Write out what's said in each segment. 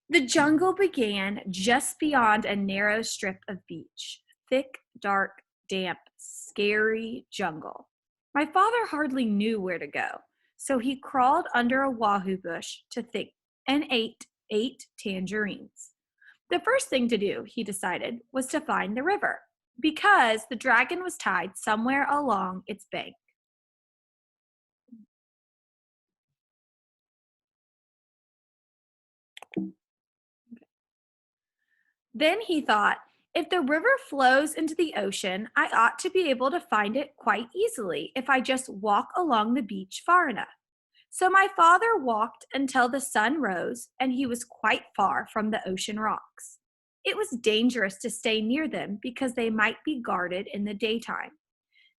The jungle began just beyond a narrow strip of beach. Thick, dark, damp, scary jungle. My father hardly knew where to go, so he crawled under a wahoo bush to think and ate 8 tangerines. The first thing to do, he decided, was to find the river, because the dragon was tied somewhere along its bank. Then he thought, if the river flows into the ocean, I ought to be able to find it quite easily if I just walk along the beach far enough. So my father walked until the sun rose, and he was quite far from the ocean rocks. It was dangerous to stay near them because they might be guarded in the daytime.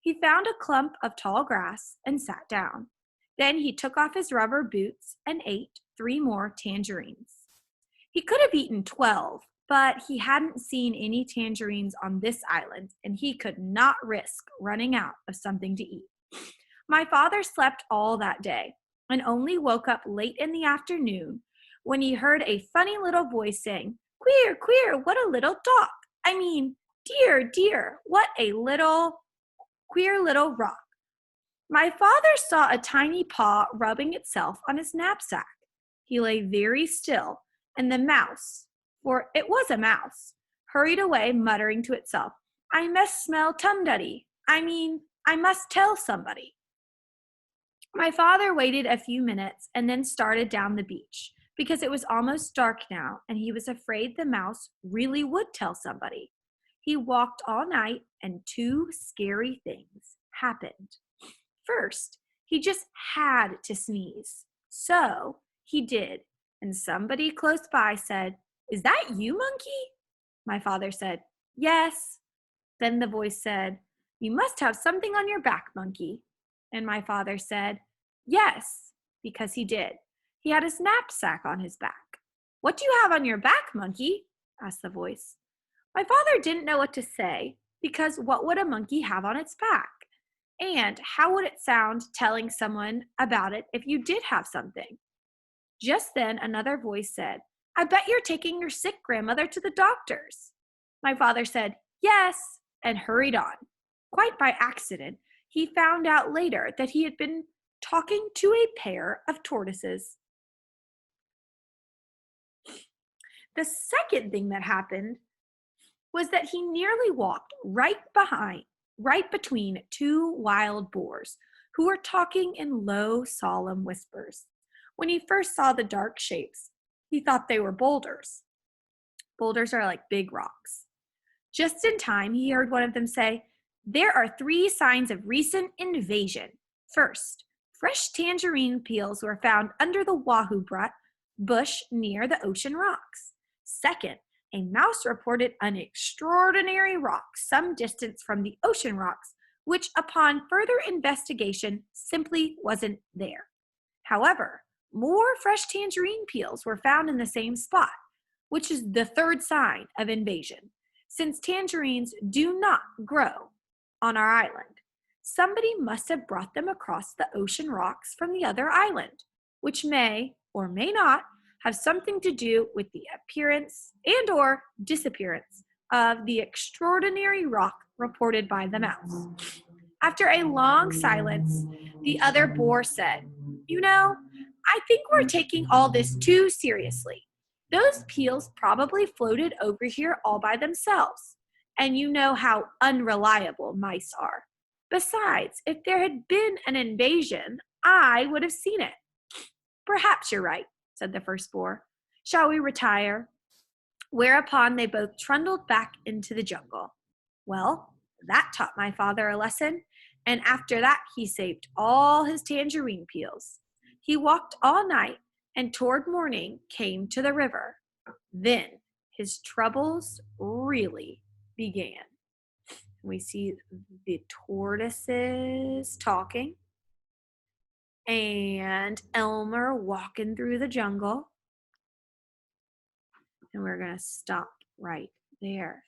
He found a clump of tall grass and sat down. Then he took off his rubber boots and ate 3 more tangerines. He could have eaten 12, but he hadn't seen any tangerines on this island, and he could not risk running out of something to eat. My father slept all that day and only woke up late in the afternoon when he heard a funny little voice saying, "Queer, queer, what a little dog. I mean, dear, dear, what a queer little rock." My father saw a tiny paw rubbing itself on his knapsack. He lay very still, and the mouse, for it was a mouse, hurried away, muttering to itself, "I must smell Tumduddy. I must tell somebody." My father waited a few minutes and then started down the beach because it was almost dark now and he was afraid the mouse really would tell somebody. He walked all night and 2 scary things happened. First, he just had to sneeze. So he did, and somebody close by said, "Is that you, Monkey?" My father said, "Yes." Then the voice said, "You must have something on your back, Monkey." And my father said, "Yes," because he did. He had his knapsack on his back. "What do you have on your back, Monkey?" asked the voice. My father didn't know what to say because what would a monkey have on its back? And how would it sound telling someone about it if you did have something? Just then, another voice said, "I bet you're taking your sick grandmother to the doctor's." My father said, "Yes," and hurried on. Quite by accident, he found out later that he had been talking to a pair of tortoises. The second thing that happened was that he nearly walked right between 2 wild boars who were talking in low, solemn whispers. When he first saw the dark shapes, he thought they were boulders. Boulders are like big rocks. Just in time, he heard one of them say, "There are 3 signs of recent invasion. First, fresh tangerine peels were found under the wahoo bush near the ocean rocks. Second, a mouse reported an extraordinary rock some distance from the ocean rocks, which upon further investigation simply wasn't there. However, more fresh tangerine peels were found in the same spot, which is the third sign of invasion, since tangerines do not grow on our island. Somebody must have brought them across the ocean rocks from the other island, which may or may not have something to do with the appearance and or disappearance of the extraordinary rock reported by the mouse." After a long silence, the other boar said, "You know, I think we're taking all this too seriously. Those peels probably floated over here all by themselves, and you know how unreliable mice are. Besides, if there had been an invasion, I would have seen it." "Perhaps you're right," said the first boar. "Shall we retire?" Whereupon they both trundled back into the jungle. Well, that taught my father a lesson, and after that he saved all his tangerine peels. He walked all night and toward morning came to the river. Then his troubles really began. We see the tortoises talking and Elmer walking through the jungle. And we're going to stop right there.